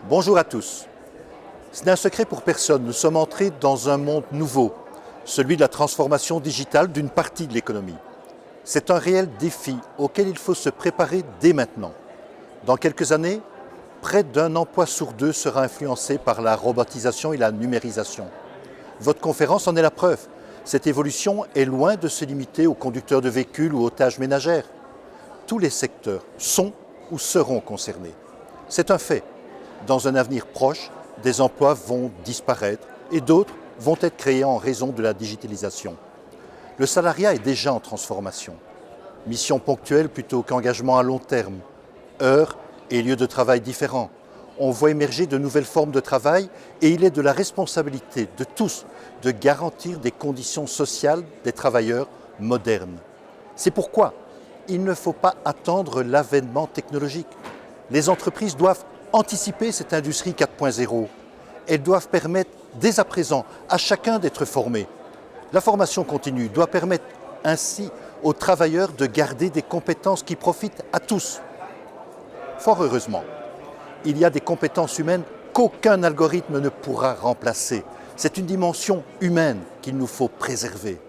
Bonjour à tous. Ce n'est un secret pour personne, nous sommes entrés dans un monde nouveau, celui de la transformation digitale d'une partie de l'économie. C'est un réel défi auquel il faut se préparer dès maintenant. Dans quelques années, près d'un emploi sur deux sera influencé par la robotisation et la numérisation. Votre conférence en est la preuve. Cette évolution est loin de se limiter aux conducteurs de véhicules ou aux tâches ménagères. Tous les secteurs sont ou seront concernés. C'est un fait. Dans un avenir proche, des emplois vont disparaître et d'autres vont être créés en raison de la digitalisation. Le salariat est déjà en transformation. Mission ponctuelle plutôt qu'engagement à long terme. Heures et lieux de travail différents. On voit émerger de nouvelles formes de travail et il est de la responsabilité de tous de garantir des conditions sociales des travailleurs modernes. C'est pourquoi il ne faut pas attendre l'avènement technologique. Les entreprises doivent anticiper cette industrie 4.0. Elles doivent permettre dès à présent à chacun d'être formé. La formation continue doit permettre ainsi aux travailleurs de garder des compétences qui profitent à tous. Fort heureusement, il y a des compétences humaines qu'aucun algorithme ne pourra remplacer. C'est une dimension humaine qu'il nous faut préserver.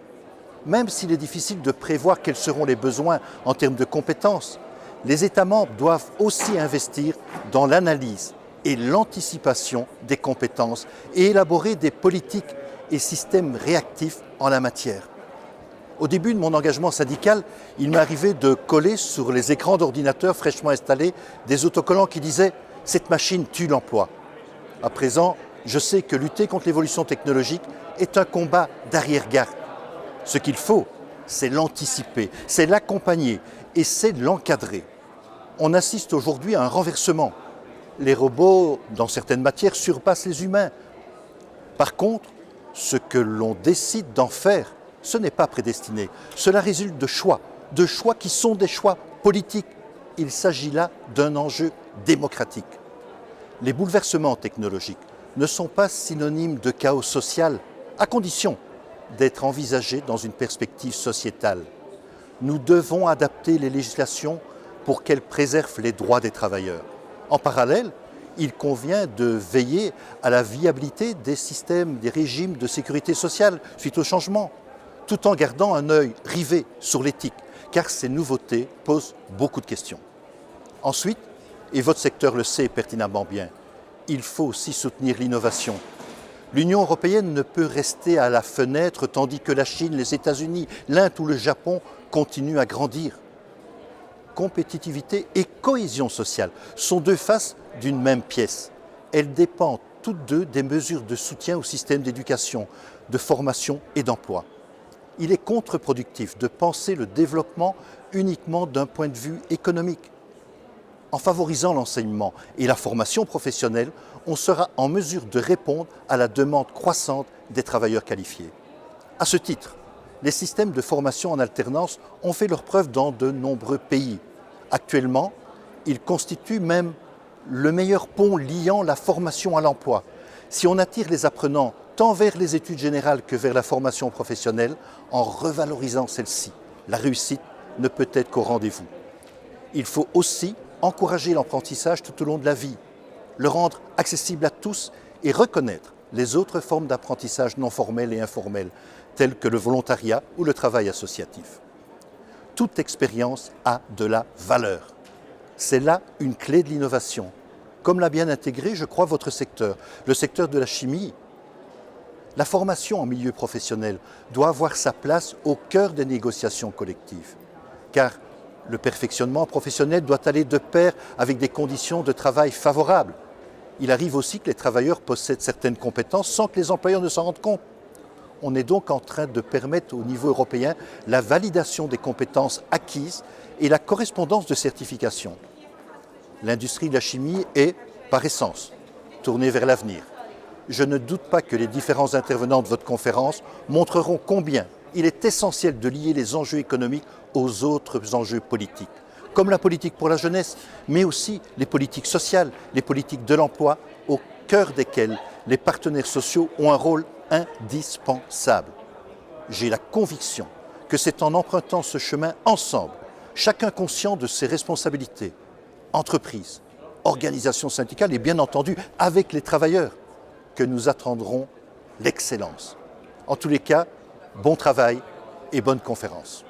Même s'il est difficile de prévoir quels seront les besoins en termes de compétences, les États membres doivent aussi investir dans l'analyse et l'anticipation des compétences et élaborer des politiques et systèmes réactifs en la matière. Au début de mon engagement syndical, il m'est arrivé de coller sur les écrans d'ordinateurs fraîchement installés des autocollants qui disaient « Cette machine tue l'emploi ». À présent, je sais que lutter contre l'évolution technologique est un combat d'arrière-garde. Ce qu'il faut, c'est l'anticiper, c'est l'accompagner et c'est l'encadrer. On assiste aujourd'hui à un renversement. Les robots, dans certaines matières, surpassent les humains. Par contre, ce que l'on décide d'en faire, ce n'est pas prédestiné. Cela résulte de choix qui sont des choix politiques. Il s'agit là d'un enjeu démocratique. Les bouleversements technologiques ne sont pas synonymes de chaos social, à condition d'être envisagés dans une perspective sociétale. Nous devons adapter les législations pour qu'elles préservent les droits des travailleurs. En parallèle, il convient de veiller à la viabilité des systèmes, des régimes de sécurité sociale suite au changement, tout en gardant un œil rivé sur l'éthique, car ces nouveautés posent beaucoup de questions. Ensuite, et votre secteur le sait pertinemment bien, il faut aussi soutenir l'innovation. L'Union européenne ne peut rester à la fenêtre tandis que la Chine, les États-Unis, l'Inde ou le Japon continuent à grandir. Compétitivité et cohésion sociale sont deux faces d'une même pièce. Elles dépendent toutes deux des mesures de soutien au système d'éducation, de formation et d'emploi. Il est contre-productif de penser le développement uniquement d'un point de vue économique. En favorisant l'enseignement et la formation professionnelle, on sera en mesure de répondre à la demande croissante des travailleurs qualifiés. À ce titre, les systèmes de formation en alternance ont fait leurs preuves dans de nombreux pays. Actuellement, ils constituent même le meilleur pont liant la formation à l'emploi. Si on attire les apprenants tant vers les études générales que vers la formation professionnelle, en revalorisant celle-ci, la réussite ne peut être qu'au rendez-vous. Il faut aussi encourager l'apprentissage tout au long de la vie, le rendre accessible à tous et reconnaître les autres formes d'apprentissage non formelles et informelles, telles que le volontariat ou le travail associatif. Toute expérience a de la valeur. C'est là une clé de l'innovation. Comme l'a bien intégré, je crois, votre secteur, le secteur de la chimie. La formation en milieu professionnel doit avoir sa place au cœur des négociations collectives, car le perfectionnement professionnel doit aller de pair avec des conditions de travail favorables. Il arrive aussi que les travailleurs possèdent certaines compétences sans que les employeurs ne s'en rendent compte. On est donc en train de permettre au niveau européen la validation des compétences acquises et la correspondance de certification. L'industrie de la chimie est, par essence, tournée vers l'avenir. Je ne doute pas que les différents intervenants de votre conférence montreront combien il est essentiel de lier les enjeux économiques aux autres enjeux politiques, comme la politique pour la jeunesse, mais aussi les politiques sociales, les politiques de l'emploi, au cœur desquelles les partenaires sociaux ont un rôle indispensable. J'ai la conviction que c'est en empruntant ce chemin ensemble, chacun conscient de ses responsabilités, entreprises, organisations syndicales et bien entendu avec les travailleurs que nous atteindrons l'excellence. En tous les cas, bon travail et bonne conférence.